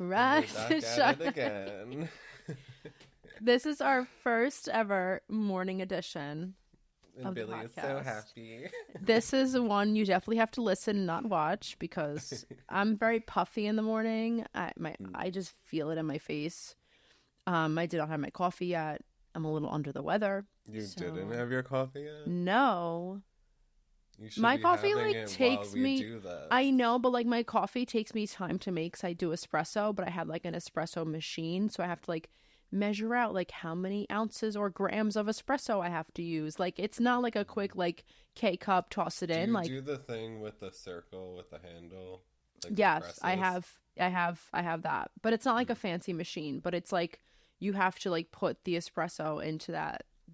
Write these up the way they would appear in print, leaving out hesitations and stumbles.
Rise We're and back shine. at it again. This is our first ever morning edition And of the Billy is so podcast. happy. This is one you definitely have to listen and not watch because I'm very puffy in the morning. I just feel it in my face. I did not have my coffee yet. I'm a little under the weather. You didn't have your coffee yet? No. You should My be coffee having like it takes while we me do this. I know, but like my coffee takes me time to make because I do espresso, but I have like an espresso machine, so I have to like measure out like how many ounces or grams of espresso I have to use. Like it's not like a quick like K cup, toss it Do in. you Like do the thing with the circle with the handle? Like yes, the I presses? have that. But it's not like a fancy machine, but it's like you have to like put the espresso into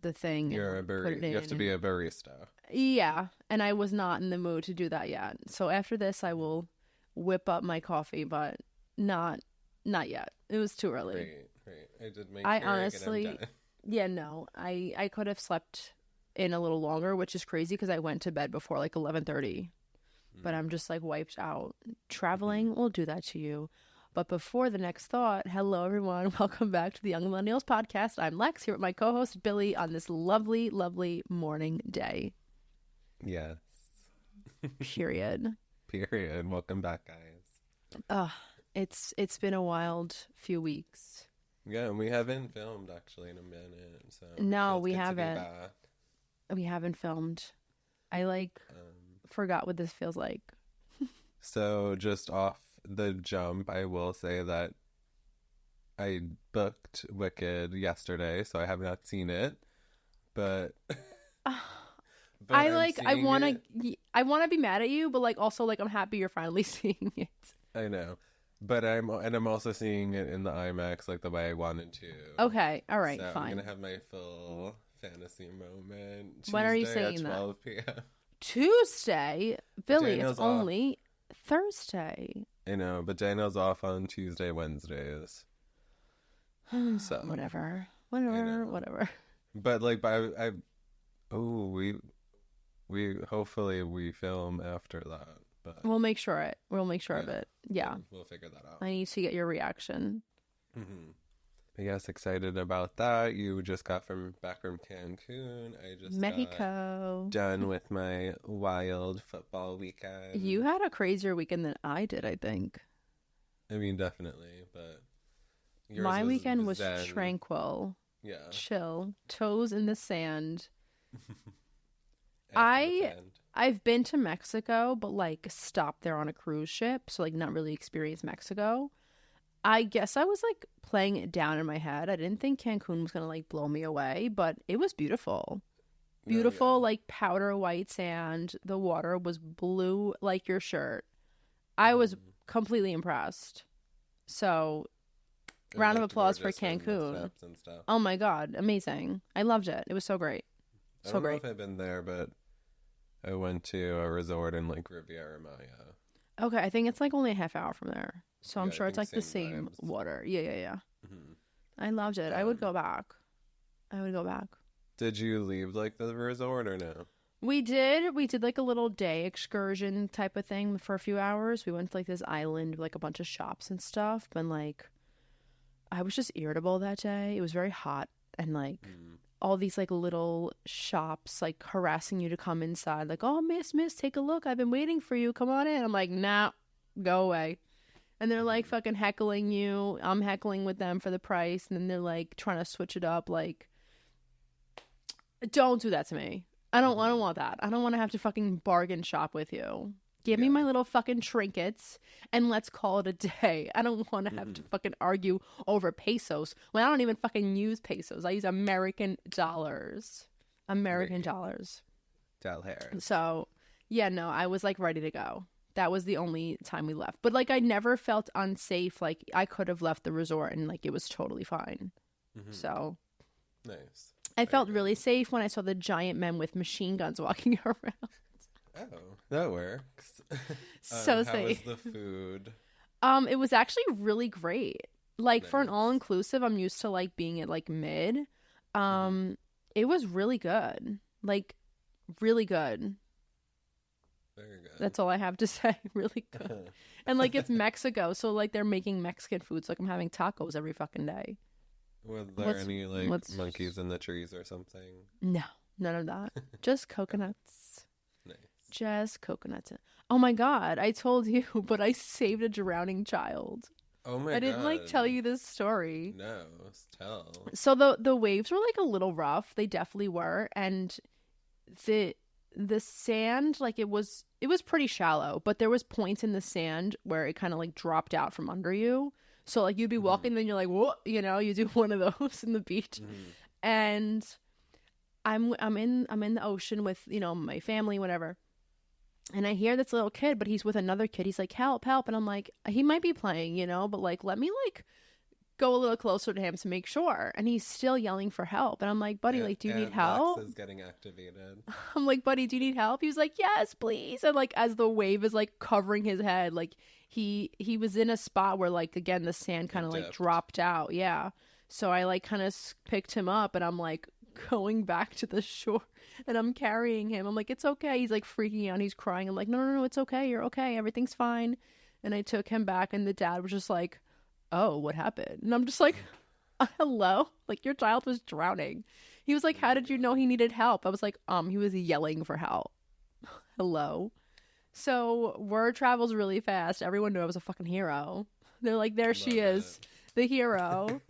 the thing. You're a and put it barista. You have to be and- a barista. Yeah, and I was not in the mood to do that yet. So after this I will whip up my coffee, but not yet. It was too early. Great. I did make I sure honestly- I'm done. Yeah, no. I could have slept in a little longer, which is crazy because I went to bed before like 11:30. But I'm just like wiped out. Traveling will do that to you. But before the next thought, hello everyone. Welcome back to the Young Millennials Podcast. I'm Lex here with my co-host Billy on this lovely, lovely morning day. Yes. Period. Period. Welcome back, guys. It's been a wild few weeks. Yeah, and we haven't filmed actually in a minute. So No, it's we good to be haven't. back. We haven't filmed. I like forgot what this feels like. So just off the jump, I will say that I booked Wicked yesterday, so I have not seen it. But, I want it. to be mad at you, but like also like I'm happy you're finally seeing it. I know, but I'm also seeing it in the IMAX like the way I wanted to. Okay, all right, so fine. I'm gonna have my full fantasy moment. When are you Tuesday saying at that? 12 p.m. Tuesday, Billy, Daniel's it's off. only Thursday. I know, but Daniel's off on Tuesday, Wednesdays. So Whatever. know. But like, we hopefully we film after that. But We'll make sure of it. Yeah, we'll figure that out. I need to get your reaction. Mm-hmm. But yes, excited about that. You just got back from Cancun. I just Mexico. got done with my wild football weekend. You had a crazier weekend than I did, I think. I mean, definitely, but yours My weekend was zen. tranquil, Yeah. chill, toes in the sand. After the weekend. I've been to Mexico, but like stopped there on a cruise ship, so like not really experienced Mexico. I guess I was like playing it down in my head. I didn't think Cancun was gonna like blow me away, but it was beautiful. No, Beautiful, yeah. like powder white sand. The water was blue like your shirt. I was completely impressed. So, It round of looked applause for gorgeous from the Cancun. steps and stuff. Oh my God, amazing. I loved it. It was so great. I So don't know great. if I've been there, but I went to a resort in like Riviera Maya. Okay, I think it's like only a half hour from there. So I'm Yeah, I sure it's think like the same same vibes. water. Yeah. Mhm. I loved it. I would go back. Did you leave like the resort or no? We did like a little day excursion type of thing for a few hours. We went to like this island with like a bunch of shops and stuff. But like, I was just irritable that day. It was very hot and like all these like little shops like harassing you to come inside. Like, oh, miss, take a look. I've been waiting for you. Come on in. I'm like, nah, go away. And they're like fucking heckling you. I'm heckling with them for the price. And then they're like trying to switch it up. Like, don't do that to me. I don't want that. I don't want to have to fucking bargain shop with you. Give me my little fucking trinkets and let's call it a day. I don't want to have to fucking argue over pesos when I don't even fucking use pesos. I use American dollars. Dollars. Doll hair. So, yeah, no, I was like ready to go. That was the only time we left. But like I never felt unsafe. Like I could have left the resort and like it was totally fine. So Nice. I felt really safe when I saw the giant men with machine guns walking around. Oh, that works. So how safe. was the food? It was actually really great. Like for an Nice. all inclusive, I'm used to like being at like mid. It was really good. Like really good. Very good. That's all I have to say. Really good. And like it's Mexico, so like they're making Mexican food, so like I'm having tacos every fucking day. Were there any like monkeys in the trees or something? No, none of that. Just coconuts. Nice. Just coconuts. Oh my God, I told you, but I saved a drowning child. Oh my God. I didn't like tell you this story. No, tell. So the waves were like a little rough. They definitely were, and the sand, like it was pretty shallow, but there was points in the sand where it kind of like dropped out from under you. So like you'd be walking, then you're like, whoa, you know, you do one of those in the beach, and I'm in the ocean with, you know, my family, whatever. And I hear this little kid, but he's with another kid. He's like, help, help. And I'm like, he might be playing, you know, but like, let me like go a little closer to him to make sure. And he's still yelling for help. And I'm like, buddy, like, do you need help? Lex is getting activated. I'm like, buddy, do you need help? He was like, yes, please. And like, as the wave is like covering his head, like he was in a spot where like, again, the sand kind of like dropped out. Yeah. So I like kind of picked him up and I'm like going back to the shore and I'm carrying him. I'm like, it's okay. He's like freaking out. He's crying. I'm like, no, it's okay. You're okay. Everything's fine. And I took him back and the dad was just like, oh, what happened? And I'm just like, hello? Like, your child was drowning. He was like, how did you know he needed help? I was like, he was yelling for help. Hello? So word travels really fast. Everyone knew I was a fucking hero. They're like, there she is, the hero.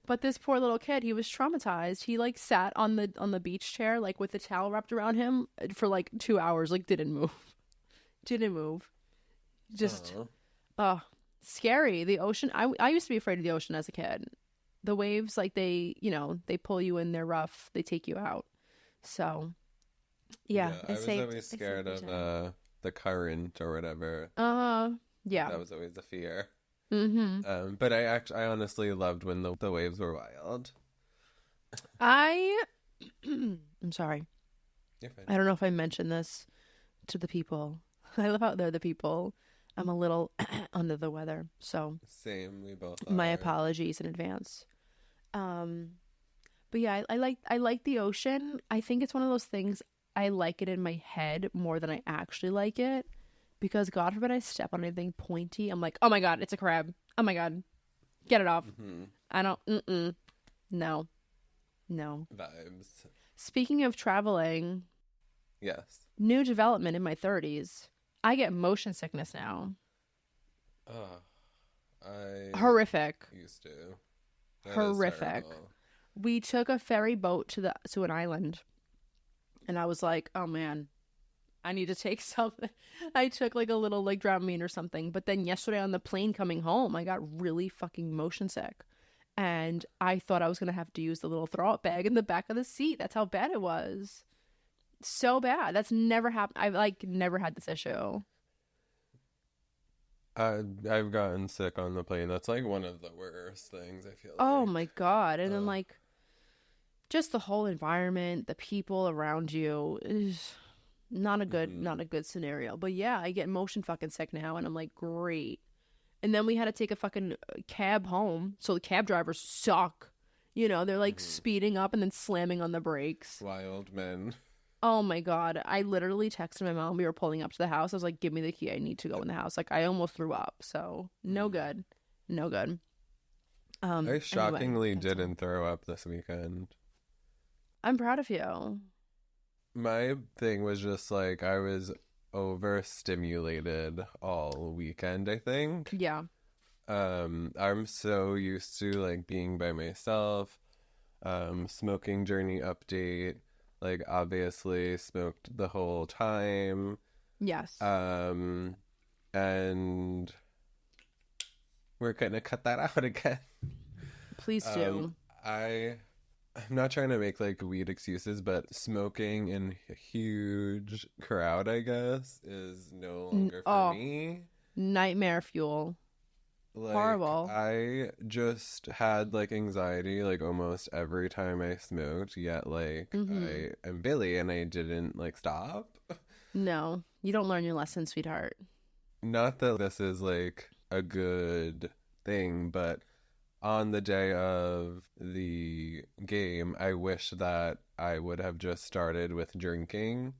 But this poor little kid, he was traumatized. He like sat on the beach chair, like with the towel wrapped around him for like 2 hours, like didn't move. Just, scary. The ocean. I used to be afraid of the ocean as a kid. The waves, like they pull you in, they're rough, they take you out. So, yeah I was always scared of the current or whatever. Yeah. That was always a fear. Mm-hmm. But I honestly loved when the waves were wild. I'm sorry. You're fine. I don't know if I mentioned this to the people. I love how they're the people. I'm a little under the weather, so same. We both are. My apologies in advance. But yeah, I like the ocean. I think it's one of those things. I like it in my head more than I actually like it, because God forbid I step on anything pointy. I'm like, oh my God, it's a crab. Oh my God, get it off. I don't. No. Vibes. Speaking of traveling, yes. New development in my 30s. I get motion sickness now. Horrific. Used to. Horrific. We took a ferry boat to an island, and I was like, oh man, I need to take something. I took like a little like Dramamine or something, but then yesterday on the plane coming home, I got really fucking motion sick, and I thought I was gonna have to use the little throw up bag in the back of the seat. That's how bad it was. So bad. That's never happened. I've like never had this issue. I've gotten sick on the plane. That's like one of the worst things, I feel like. Oh my God. And then like just the whole environment, the people around you is not a good scenario. But yeah, I get motion fucking sick now and I'm like, great. And then we had to take a fucking cab home. So the cab drivers suck. You know, they're like speeding up and then slamming on the brakes. Wild men. Oh my God. I literally texted my mom. We were pulling up to the house. I was like, give me the key. I need to go in the house. Like, I almost threw up. So, no good. No good. I shockingly didn't throw up this weekend. I'm proud of you. My thing was just like, I was overstimulated all weekend, I think. Yeah. I'm so used to like being by myself. Smoking journey update. Like, obviously smoked the whole time. Yes. And we're gonna cut that out again. Please do. I'm not trying to make like weed excuses, but smoking in a huge crowd, I guess, is no longer for me. Nightmare fuel. Like, horrible. I just had like anxiety like almost every time I smoked, yet like I am Billy and I didn't like stop. No, you don't learn your lesson, sweetheart. Not that this is like a good thing, but on the day of the game, I wish that I would have just started with drinking.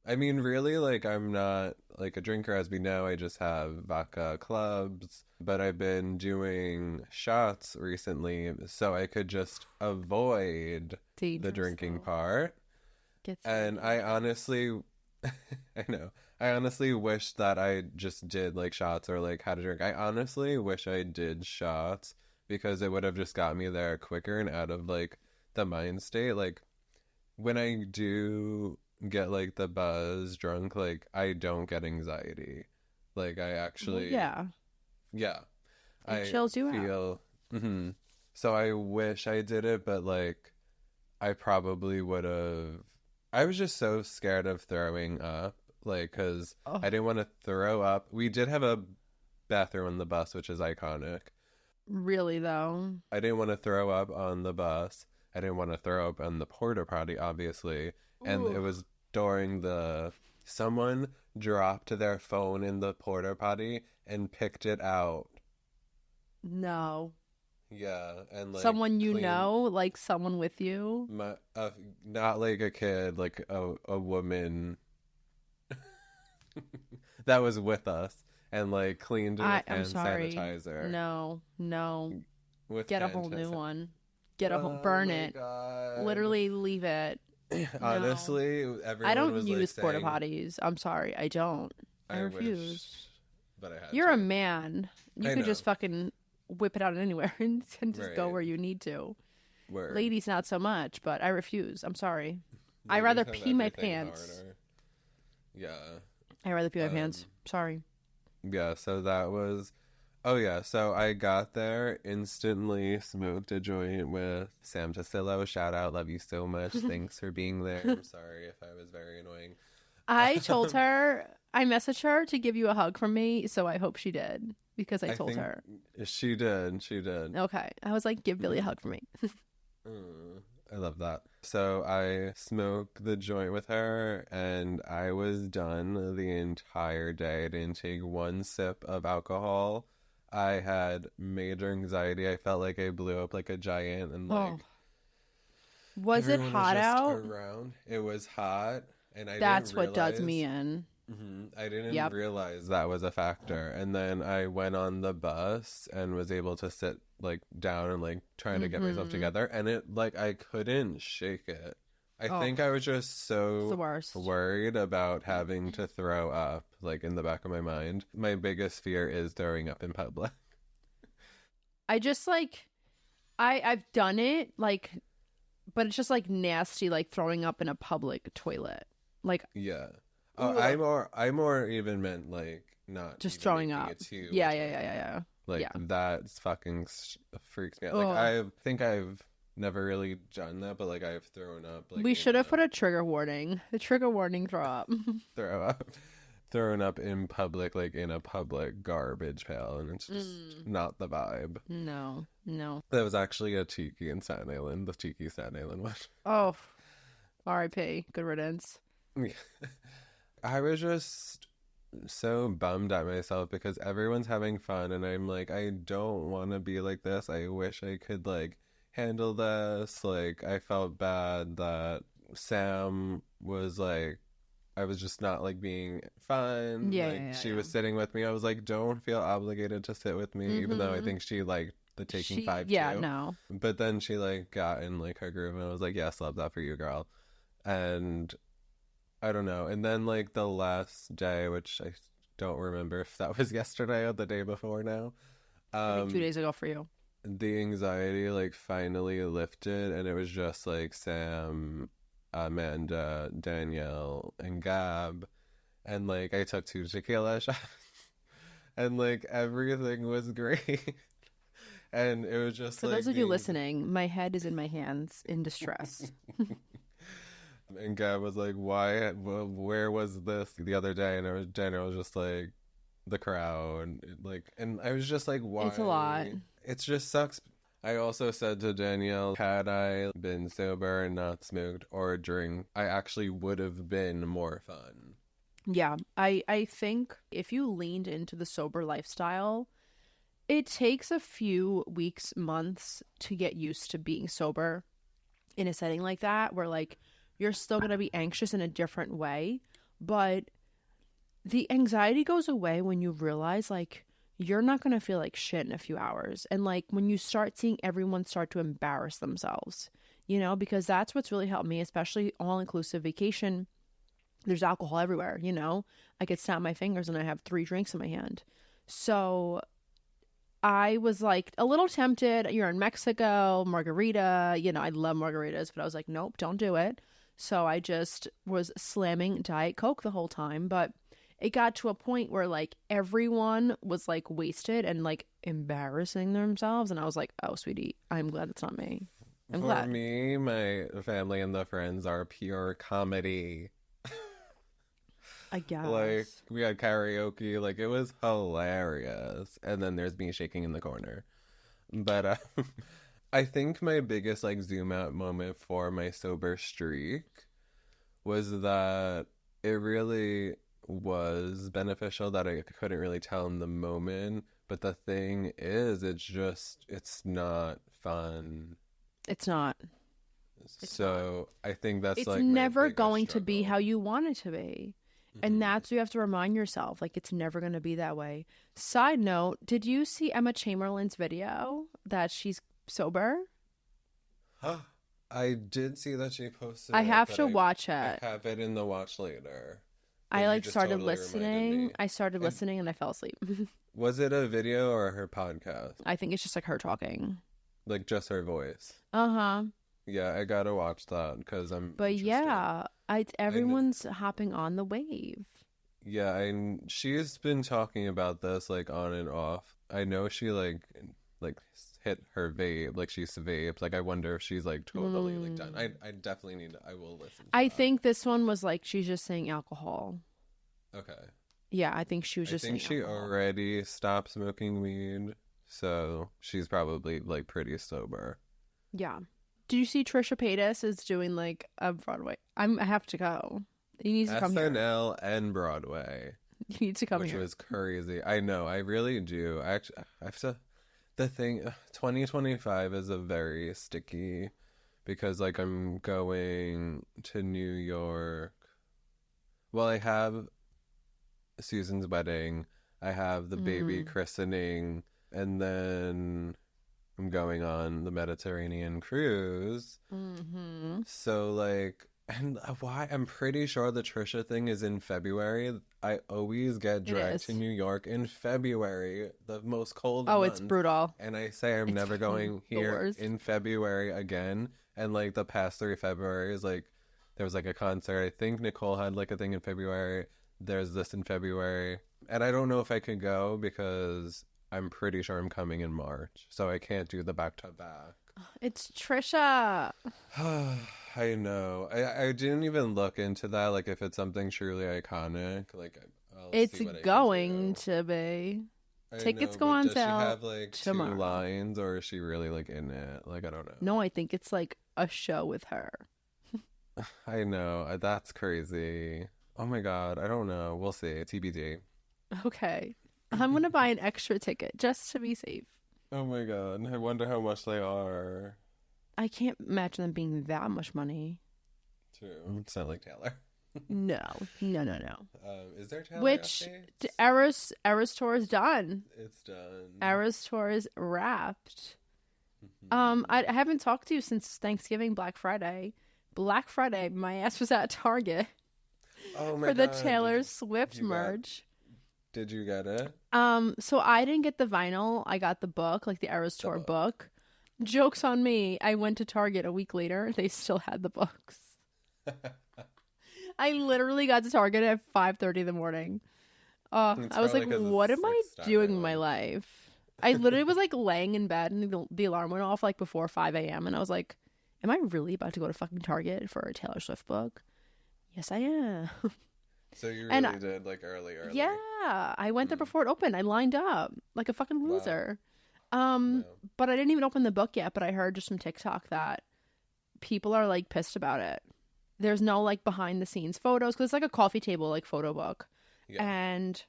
I mean, really, like, I'm not like a drinker, as we know. I just have vodka clubs, but I've been doing shots recently, so I could just avoid the Dangerous drinking though. part. Gets And heavy. I honestly, I know, I honestly wish that I just did like shots or like how to drink. I honestly wish I did shots because it would have just got me there quicker and out of like the mind state. Like, when I do get like the buzz drunk, like I don't get anxiety. Like I Well, actually, yeah, yeah, it I chills you out. feel. So I wish I did it, but like I probably would have. I was just so scared of throwing up, like, because Oh, I didn't want to throw up. We did have a bathroom on the bus, which is iconic. really though? I didn't want to throw up on the bus. I didn't want to throw up on the porta potty, obviously. And it Ooh. was during the someone dropped their phone in the porta potty and picked it out. No. Yeah, and like Someone you cleaned know, like someone with you. my not like a kid, like a woman that was with us and like cleaned it with I'm hand sorry. sanitizer. No, no. With Get a hand whole new sanitizer. one. Get a whole, Oh burn my it. god. Literally leave it. No. Honestly, I everyone don't was like use porta saying potties. I'm sorry. I don't. I I wish, refuse. but I had You're a to. man. You I could know. just fucking whip it out anywhere and just go Right. where you need to. Word. Ladies, not so much, but I refuse. I'm sorry. I'd Ladies rather have pee my everything pants. harder. Yeah. I'd rather pee my pants. Sorry. Yeah, so that was oh yeah, so I got there, instantly smoked a joint with Sam Tasillo. Shout out, love you so much. Thanks for being there. I'm sorry if I was very annoying. I told her, I messaged her to give you a hug from me, so I hope she did because I I told think her. she did. She did. Okay. I was like, give Billy a hug for me. I love that. So I smoked the joint with her and I was done the entire day. I didn't take one sip of alcohol. I had major anxiety. I felt like I blew up like a giant and like Oh. Was it everyone was hot just out? around. It was hot and I That's didn't what does me realize. in. I didn't Yep. realize that was a factor. And then I went on the bus and was able to sit like down and like trying to get myself together. And it like I couldn't shake it. I Oh, think I was just it's the so worst. worried about having to throw up, like in the back of my mind. My biggest fear is throwing up in public. I just like, I've done it, like, but it's just like nasty, like throwing up in a public toilet. Like, Yeah. Oh, ugh, I more even meant like not just even throwing making up. it to Yeah, a yeah, yeah, toilet. yeah, Like yeah. that fucking freaks me out. Like Ugh. I think I've never really done that, but like I've thrown up like We in should have a put a trigger warning. The trigger warning throw up. throw up, thrown up in public, like in a public garbage pail, and it's just not the vibe. No, no. That was actually a tiki in Staten Island, the tiki Staten Island one. Oh, R.I.P. Good riddance. I was just so bummed at myself because everyone's having fun and I'm like, I don't want to be like this. I wish I could like handle this. Like I felt bad that Sam was like, I was just not like being fun. Yeah, Like yeah, she yeah. was sitting with me. I was like, don't feel obligated to sit with me, even though I think she liked the taking five Yeah, too. no. But then she like got in like her groove and I was like, yes, love that for you, girl. And I don't know. And then like the last day, which I don't remember if that was yesterday or the day before now. I think 2 days ago for you. The anxiety like finally lifted and it was just like Sam, Amanda, Danielle, and Gab. And like I took 2 tequila shots and like everything was great. And it was just For like those of you listening, my head is in my hands in distress. And Gab was like, "Why? Where was this the other day?" And Daniel was just like, "The crowd." Like, and I was just like, "Why?" It's a lot. It just sucks. I also said to Danielle, had I been sober and not smoked or drink, I actually would have been more fun. Yeah, I think if you leaned into the sober lifestyle, it takes a few weeks, months to get used to being sober in a setting like that where like you're still going to be anxious in a different way, But the anxiety goes away when you realize, like, you're not going to feel like shit in a few hours. And, like, when you start seeing everyone start to embarrass themselves, you know, because that's what's really helped me, especially all-inclusive vacation. There's alcohol everywhere, you know. I could snap my fingers and I have 3 drinks in my hand. So I was, like, a little tempted. You're in Mexico, margarita. You know, I love margaritas, but I was like, nope, don't do it. So I just was slamming Diet Coke the whole time. But it got to a point where, like, everyone was, like, wasted and, like, embarrassing themselves. And I was like, oh, sweetie, I'm glad it's not me. I'm glad. For me, my family and the friends are pure comedy. I guess. Like, we had karaoke. Like, it was hilarious. And then there's me shaking in the corner. But I think my biggest, like, zoom out moment for my sober streak was that it really was beneficial that I couldn't really tell in the moment. But the thing is, it's not fun. It's not. So I think that's, it's like, never going to be how you want it to be. Mm-hmm. And that's what you have to remind yourself. Like, it's never going to be that way. Side note, did you see Emma Chamberlain's video that she's sober? I did see that she posted I it, have but to watch it. I have it in the watch later. I, You like, just started totally reminded listening. me. I started listening and I fell asleep. Was it a video or her podcast? I think it's just, like, her talking. Like, just her voice? Uh-huh. Yeah, I gotta watch that because I'm But interested. yeah, everyone's hopping on the wave. Yeah, she's been talking about this, like, on and off. I know she, like hit her vape, like, she's vaped. Like, I wonder if she's, like, totally like done. I definitely I will listen to I that. think this one was, like, she's just saying alcohol. Okay. Yeah, I think she was just I think saying she alcohol. already stopped smoking weed, so she's probably, like, pretty sober. Yeah. Did you see Trisha Paytas is doing, like, a Broadway? I have to go. You need to come here. SNL and Broadway. You need to come Which here. was crazy. I know, I really do. I have to. The thing, 2025 is a very sticky, because, like, I'm going to New York. Well, I have Susan's wedding. I have the baby christening, and then I'm going on the Mediterranean cruise. Mm-hmm. So, like, and why? I'm pretty sure the Trisha thing is in February. I always get dragged to New York in February, the most cold month. It's brutal. And I say I'm never going here in February again. And, like, the past 3 Februarys, like, there was, like, a concert. I think Nicole had, like, a thing in February. There's this in February. And I don't know if I could go because I'm pretty sure I'm coming in March. So I can't do the back-to-back. It's Trisha. I know. I didn't even look into that, like, if it's something truly iconic. Like, It's going to be. Tickets go on sale. Does she have, like, tomorrow. 2 lines, or is she really, like, in it? Like, I don't know. No, I think it's, like, a show with her. I know. That's crazy. Oh my God. I don't know. We'll see. TBD. Okay. I'm going to buy an extra ticket just to be safe. Oh my God. I wonder how much they are. I can't imagine them being that much money. True. It's not like Taylor. No. Is there Taylor Which updates? Eras tour is done. It's done. Eras tour is wrapped. Mm-hmm. I haven't talked to you since Thanksgiving, Black Friday. Black Friday, my ass was at Target for the Taylor Swift merch. Did you get it? So I didn't get the vinyl. I got the book, like the Eras Tour book. Joke's on me. I went to Target a week later. They still had the books. I literally got to Target at 5:30 in the morning. I was like, what am I doing in my life? I literally was, like, laying in bed and the alarm went off, like, before 5 a.m. And I was like, am I really about to go to fucking Target for a Taylor Swift book? Yes, I am. So you really did, like, early. Yeah. I went there before it opened. I lined up like a fucking loser. Wow. But I didn't even open the book yet, but I heard just from TikTok that people are, like, pissed about it. There's no, like, behind the scenes photos because it's like a coffee table, like, photo book. Yeah. And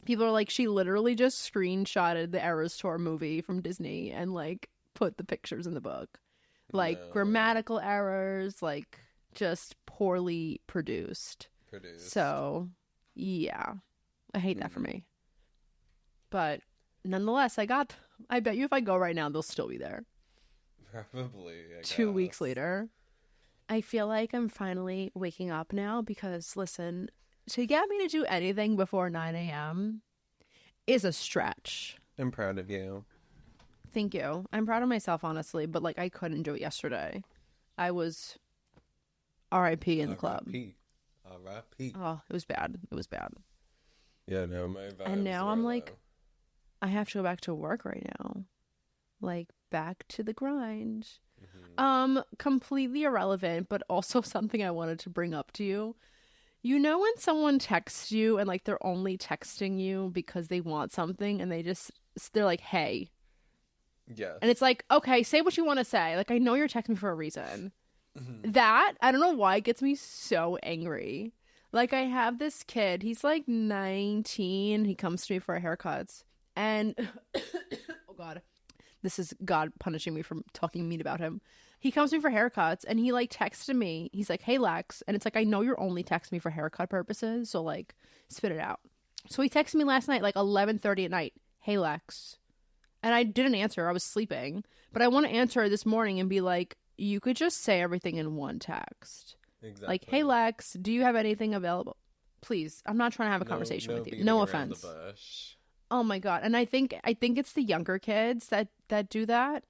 people are like, she literally just screenshotted the Eras Tour movie from Disney and, like, put the pictures in the book. Like, grammatical errors, like, just poorly produced. produced. So, yeah. I hate that for me. But nonetheless, I bet you if I go right now, they'll still be there. Probably, I guess. 2 weeks later. I feel like I'm finally waking up now because, listen, to get me to do anything before 9 a.m. is a stretch. I'm proud of you. Thank you. I'm proud of myself, honestly, but like I couldn't do it yesterday. I was R.I.P. in the club. R.I.P. Oh, it was bad. It was bad. Yeah, no, my vibes. And now I'm low. like, I have to go back to work right now. Like, back to the grind. Completely irrelevant, but also something I wanted to bring up to you. You know when someone texts you and like they're only texting you because they want something and they're like, hey. Yes. And it's like, okay, say what you want to say. Like, I know you're texting me for a reason. That, I don't know why it gets me so angry. Like, I have this kid, he's like 19, he comes to me for haircuts, and, oh God, this is God punishing me for talking mean about him. He comes to me for haircuts, and he, like, texted me, he's like, hey, Lex, and it's like, I know you're only texting me for haircut purposes, so, like, spit it out. So he texted me last night, like, 11:30 at night, hey, Lex, and I didn't answer, I was sleeping, but I want to answer this morning and be like, you could just say everything in one text. Exactly. Like, hey, Lex, do you have anything available? Please, I'm not trying to have a conversation with you. No offense. Oh my God. And I think it's the younger kids that do that,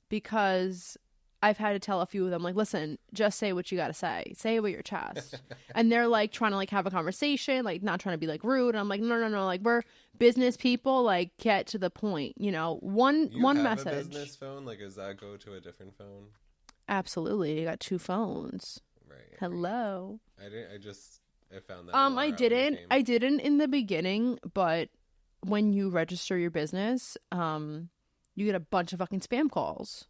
because I've had to tell a few of them, like, listen, just say what you got to say. Say it with your chest. And they're like trying to like have a conversation, like not trying to be like rude. And I'm like, no. Like, we're business people, like get to the point, you know, one message. A business phone? Like, does that go to a different phone? Absolutely. You got two phones. Right. Hello. I found that. I didn't in the beginning, but when you register your business, you get a bunch of fucking spam calls.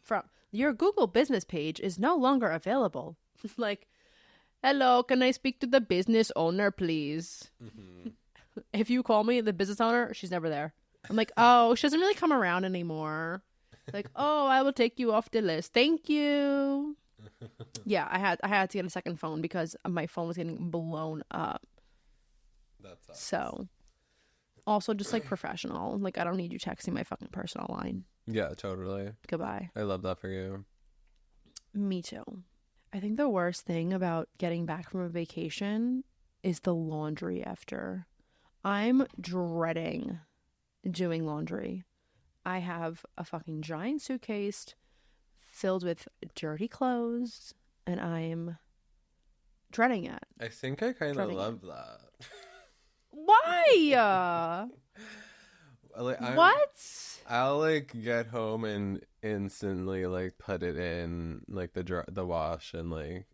From your Google business page is no longer available. Like, hello, can I speak to the business owner, please? If you call me the business owner, she's never there. I'm like, oh, she doesn't really come around anymore. Like, oh, I will take you off the list. Thank you. Yeah, I had to get a second phone because my phone was getting blown up. That's so. Also, just like professional. Like, I don't need you texting my fucking personal line. Yeah, totally. Goodbye. I love that for you. Me too. I think the worst thing about getting back from a vacation is the laundry after. I'm dreading doing laundry. I have a fucking giant suitcase filled with dirty clothes, and I'm dreading it. I think I kind of love that. Why? What? I'll like get home and instantly like put it in like the wash and like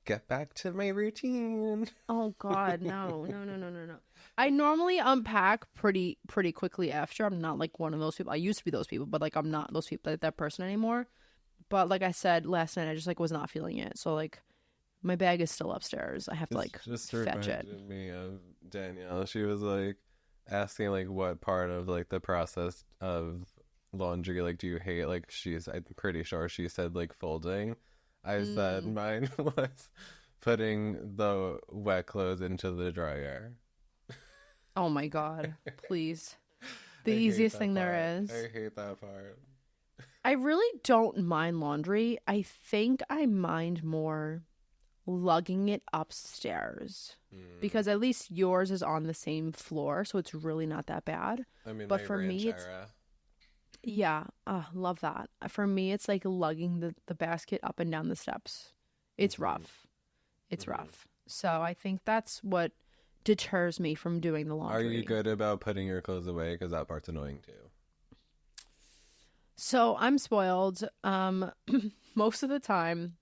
get back to my routine. Oh God, no. I normally unpack pretty quickly after. I'm not like one of those people. I used to be those people, but like I'm not those people, that person anymore. But like I said last night, I just like was not feeling it. So like my bag is still upstairs. I have to like fetch it. Me of Danielle. She was like asking like what part of like the process of laundry like do you hate? Like I'm pretty sure she said like folding. I said mine was putting the wet clothes into the dryer. Oh my God, please. The easiest thing there is. I hate that part. I really don't mind laundry. I think I mind more lugging it upstairs because at least yours is on the same floor, so it's really not that bad. I mean, but for me, love that. For me, it's like lugging the basket up and down the steps. It's rough. It's rough. So I think that's what deters me from doing the laundry. Are you good about putting your clothes away? Because that part's annoying too. So I'm spoiled. Most of the time,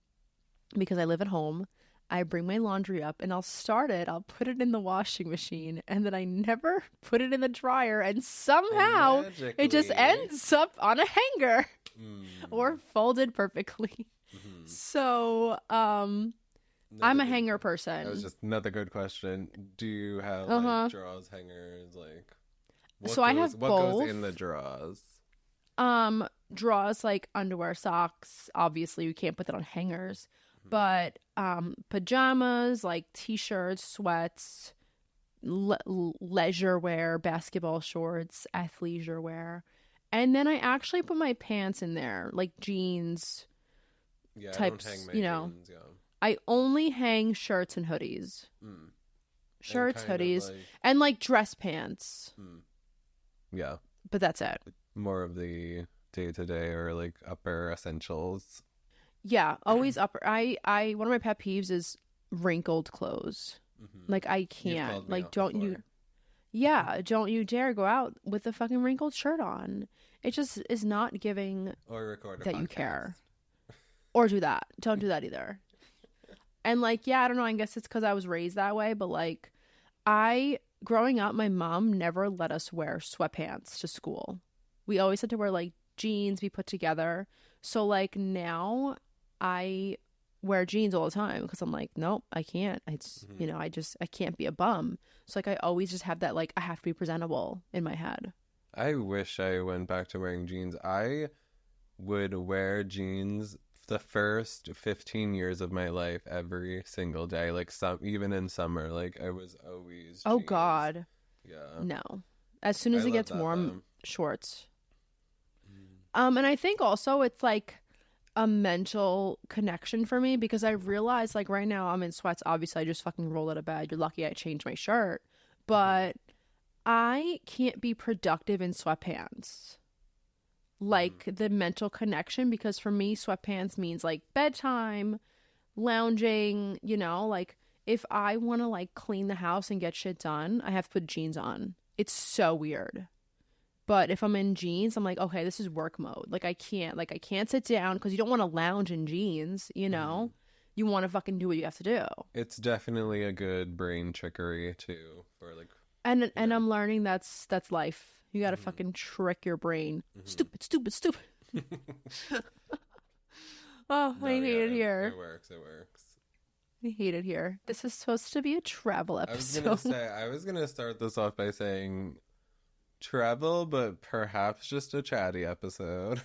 because I live at home, I bring my laundry up and I'll put it in the washing machine, and then I never put it in the dryer, and somehow it just ends up on a hanger or folded perfectly. So I'm a hanger person. That was just another good question. Do you have like drawers, hangers, like I have what both. goes in the drawers? Drawers like underwear, socks. Obviously, you can't put that on hangers. But pajamas, like t-shirts, sweats, leisure wear, basketball shorts, athleisure wear. And then I actually put my pants in there, like jeans types, I don't hang my jeans, I only hang shirts and hoodies. Shirts, hoodies, like... and like dress pants. Yeah. But that's it. More of the day-to-day or like upper essentials. Yeah, always upper. I one of my pet peeves is wrinkled clothes. Like I can't. Like don't you dare go out with a fucking wrinkled shirt on. It just is not giving or record that you care. Or do that. Don't do that either. And like, yeah, I don't know, I guess it's because I was raised that way, but like growing up, my mom never let us wear sweatpants to school. We always had to wear like jeans we put together. So like now I wear jeans all the time because I'm like, nope, I can't. It's I can't be a bum. So like I always just have that like I have to be presentable in my head. I wish I went back to wearing jeans. I would wear jeans the first 15 years of my life every single day, like even in summer. Like I was always Oh jeans. God. Yeah. No. As soon as it gets warm, shorts. And I think also it's like a mental connection for me because I realize like right now I'm in sweats. Obviously I just fucking roll out of bed. You're lucky I changed my shirt. But I can't be productive in sweatpants. Like the mental connection, because for me sweatpants means like bedtime, lounging, like if I want to like clean the house and get shit done, I have to put jeans on. It's so weird. But if I'm in jeans, I'm like, okay, this is work mode. Like I can't sit down because you don't want to lounge in jeans, you want to fucking do what you have to do. It's definitely a good brain trickery too for like and I'm learning that's life. You gotta fucking trick your brain. Stupid. Oh, I hate it here. It works. I hate it here. This is supposed to be a travel episode. I was gonna start this off by saying travel, but perhaps just a chatty episode.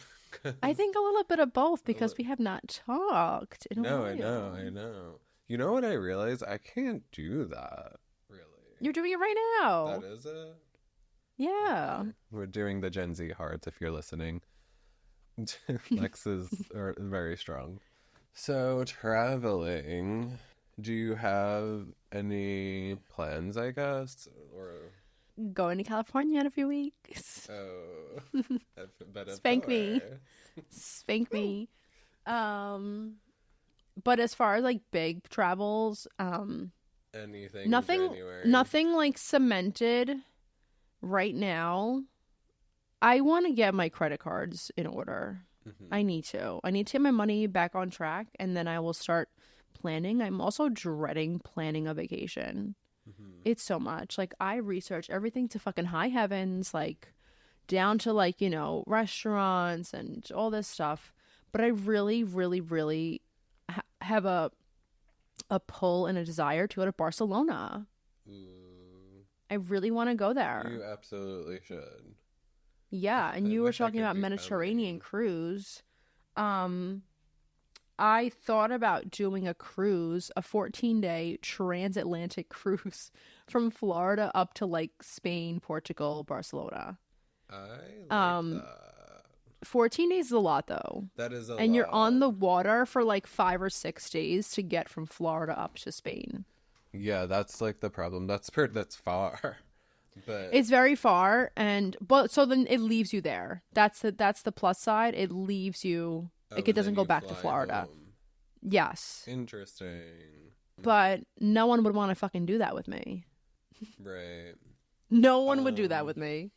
I think a little bit of both because we have not talked in a while. I know. You know what I realized? I can't do that, really. You're doing it right now. That is it? Yeah. We're doing the Gen Z hearts if you're listening. Lex is very strong. So, traveling. Do you have any plans, I guess? Or going to California in a few weeks. Oh. Spank me. But as far as like big travels, nothing like cemented right now. I want to get my credit cards in order. I need to get my money back on track, and then I will start planning. I'm also dreading planning a vacation. It's so much. Like I research everything to fucking high heavens, like down to like, restaurants and all this stuff. But I really, really, really have a pull and a desire to go to Barcelona. I really want to go there. You absolutely should. Yeah, and you were talking about Mediterranean cruise. I thought about doing a cruise, a 14-day transatlantic cruise from Florida up to like Spain, Portugal, Barcelona. I like that. 14 days is a lot though. That is a lot. And you're on the water for like 5 or 6 days to get from Florida up to Spain. Yeah, that's like the problem. That's far. But it's very far, so then it leaves you there. That's the plus side. It leaves you like it doesn't go back to Florida. Home. Yes. Interesting. But no one would want to fucking do that with me. Right. No one would do that with me.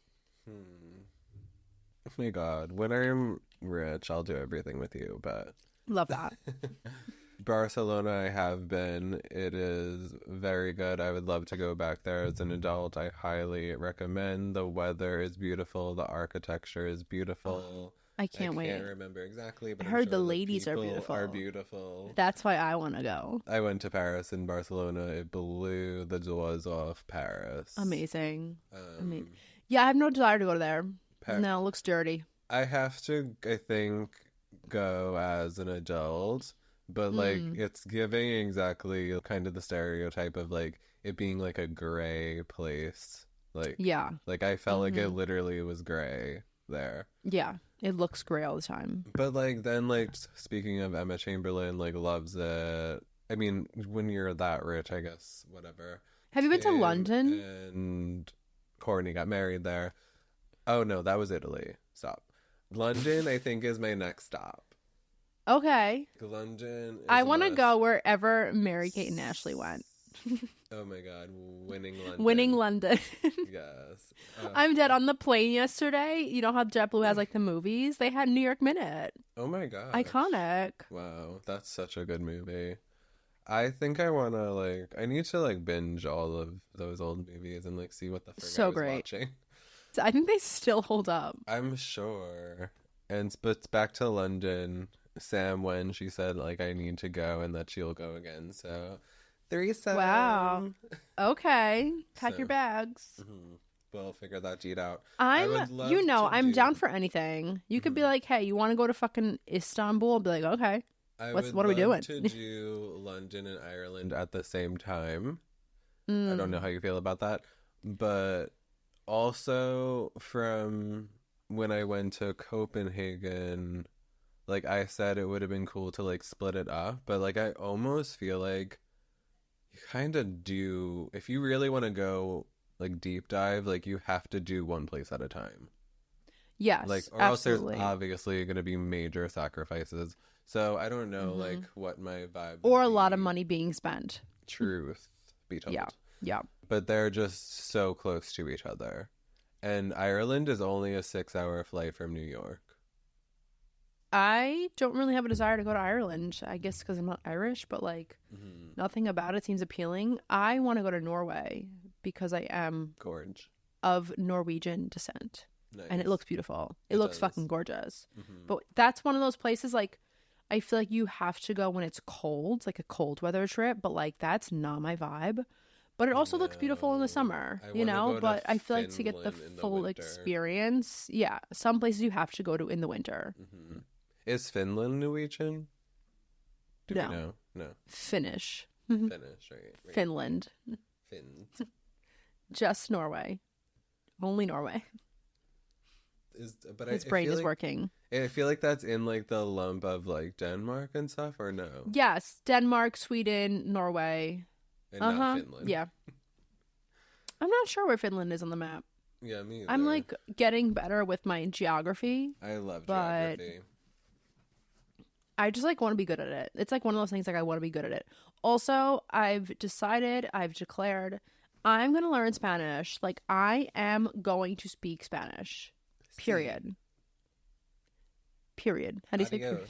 Oh my God. When I'm rich, I'll do everything with you, but love that. Barcelona, I have been. It is very good. I would love to go back there as an adult. I highly recommend. The weather is beautiful. The architecture is beautiful. I can't wait. I can't remember exactly, but I heard the ladies are beautiful. That's why I want to go. I went to Paris and Barcelona. It blew the doors off Paris. Amazing. Yeah, I have no desire to go there. No, it looks dirty. I have to, I think, go as an adult but like it's giving exactly kind of the stereotype of like it being like a gray place. Yeah. Like I felt like it literally was gray there. Yeah. It looks gray all the time. But like then like speaking of Emma Chamberlain, like loves it. I mean, when you're that rich, I guess whatever. Have you been to London? And Courtney got married there. Oh no, that was Italy. Stop. London, I think, is my next stop. Okay. London. I want to go wherever Mary Kate and Ashley went. Oh my God, winning London. Winning London. Yes. I'm dead. On the plane yesterday, you know how JetBlue has like the movies? They had New York Minute. Oh my God. Iconic. Wow, that's such a good movie. I think I want to like, I need to like binge all of those old movies and like see what the frick I was watching. So I think they still hold up. I'm sure. But back to London, Sam, when she said like I need to go and that she'll go again, so threesome. Wow. Okay. Pack your bags. We'll figure that deed out. I'm down for anything. You could be like, hey, you want to go to fucking Istanbul? I'll be like, okay. What are we doing? To do London and Ireland at the same time. I don't know how you feel about that. But also from when I went to Copenhagen, like I said, it would have been cool to like split it up. But like I almost feel like you kind of do, if you really want to go like deep dive, like you have to do one place at a time. Yes, like or absolutely. else there's obviously going to be major sacrifices. So I don't know like what my vibe or would a lot of be. money being spent. Truth be told. Yeah. But they're just so close to each other. And Ireland is only a 6-hour flight from New York. I don't really have a desire to go to Ireland, I guess because I'm not Irish, but like nothing about it seems appealing. I want to go to Norway because I am Gorge. of Norwegian descent. Nice. And it looks beautiful. It looks does. fucking gorgeous. But that's one of those places like I feel like you have to go when it's cold, like a cold weather trip, but like that's not my vibe. But it also looks beautiful in the summer, you know? But I feel like to get the full experience, yeah, some places you have to go to in the winter. Is Finland Norwegian? Do No. we know? No. Finnish. Finnish, right. Finland. Finns. Just Norway. Only Norway. His brain is working. I feel like that's in like the lump of like Denmark and stuff, or no? Yes, Denmark, Sweden, Norway. And not Finland. Yeah. I'm not sure where Finland is on the map. Yeah, me either. I'm like getting better with my geography. I love geography. I just like want to be good at it. It's like one of those things like I want to be good at it. Also, I've declared I'm going to learn Spanish. Like I am going to speak Spanish. Period. How do you say period?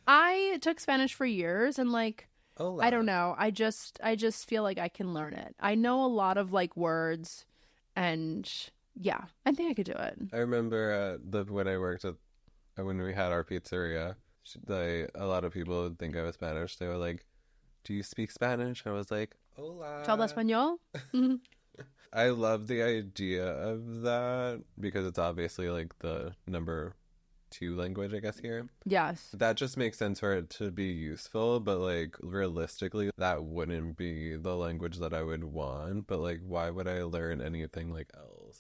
I took Spanish for years and like Hola. I don't know. I just feel like I can learn it. I know a lot of like words and yeah, I think I could do it. I remember when we had our pizzeria, a lot of people would think I was Spanish. They were like, do you speak Spanish? I was like, hola. Habla español? I love the idea of that because it's obviously like the number 2 language, I guess, here. Yes. That just makes sense for it to be useful, but like realistically, that wouldn't be the language that I would want. But like, why would I learn anything like else?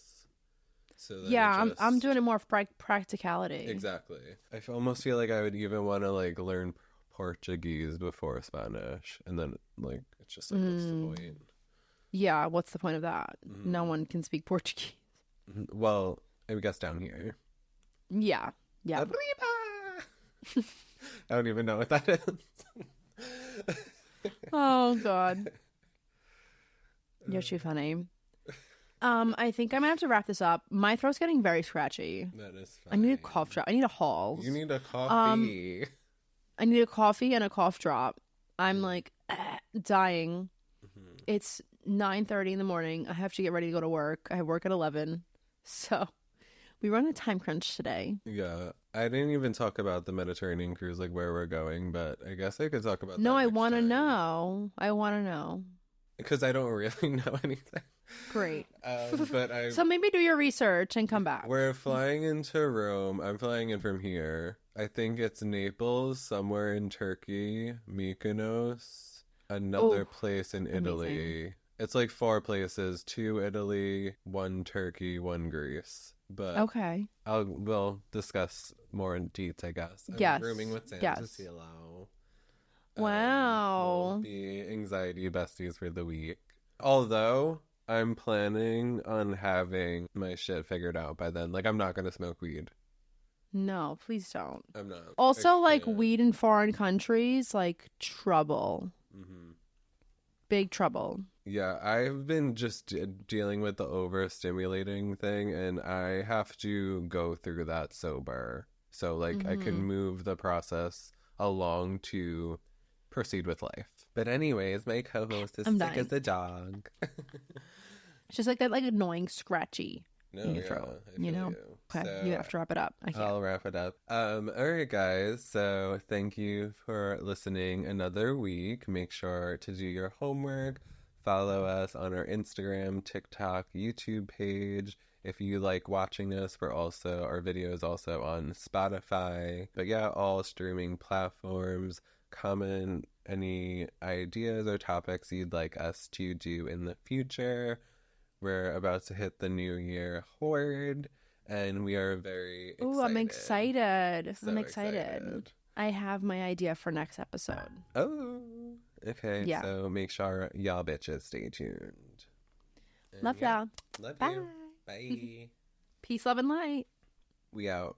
So yeah, I'm doing it more for practicality. Exactly. I almost feel like I would even want to like learn Portuguese before Spanish, and then like it's just like what's the point? Yeah, what's the point of that? No one can speak Portuguese. Well, I guess down here. Yeah. Arriba! I don't even know what that is. Oh God, you're too funny. I think I'm gonna have to wrap this up. My throat's getting very scratchy. That is fine. I need a cough drop. I need a Halls. You need a coffee. I need a coffee and a cough drop. I'm like dying. It's 9:30 in the morning. I have to get ready to go to work. I have work at 11. So we run a time crunch today. Yeah. I didn't even talk about the Mediterranean cruise, like where we're going, but I guess I could talk about that. No, I want to know. I want to know. Because I don't really know anything. Great. But So maybe do your research and come back. we're flying into Rome. I'm flying in from here. I think it's Naples, somewhere in Turkey, Mykonos, another place in Italy. amazing. It's like 4 places, 2 Italy, 1 Turkey, 1 Greece. But Okay. we'll discuss more in deets, I guess. I'm Yes. rooming with Santa Yes. Cielo. Wow. We'll be anxiety besties for the week. Although I'm planning on having my shit figured out by then. Like, I'm not gonna smoke weed. No, please don't. I'm not. Also, I like can't. weed in foreign countries, like trouble. Big trouble. Yeah, I've been just dealing with the overstimulating thing, and I have to go through that sober. So, like, I can move the process along to proceed with life. But anyways, my co-host is I'm sick dying. as a dog. It's just like that, like annoying scratchy No, in your yeah, throat. I You feel know. you. Okay, So, you have to wrap it up. I can't. I'll wrap it up. All right, guys. So thank you for listening another week. Make sure to do your homework. Follow us on our Instagram, TikTok, YouTube page. If you like watching us, our videos also on Spotify. But yeah, all streaming platforms. Comment any ideas or topics you'd like us to do in the future. We're about to hit the new year hard, and we are very excited. Ooh, I'm excited. So I'm excited. I have my idea for next episode. Oh, okay. Yeah. So make sure y'all bitches stay tuned. And Love y'all. Love Bye. you. Bye. Peace, love, and light. We out.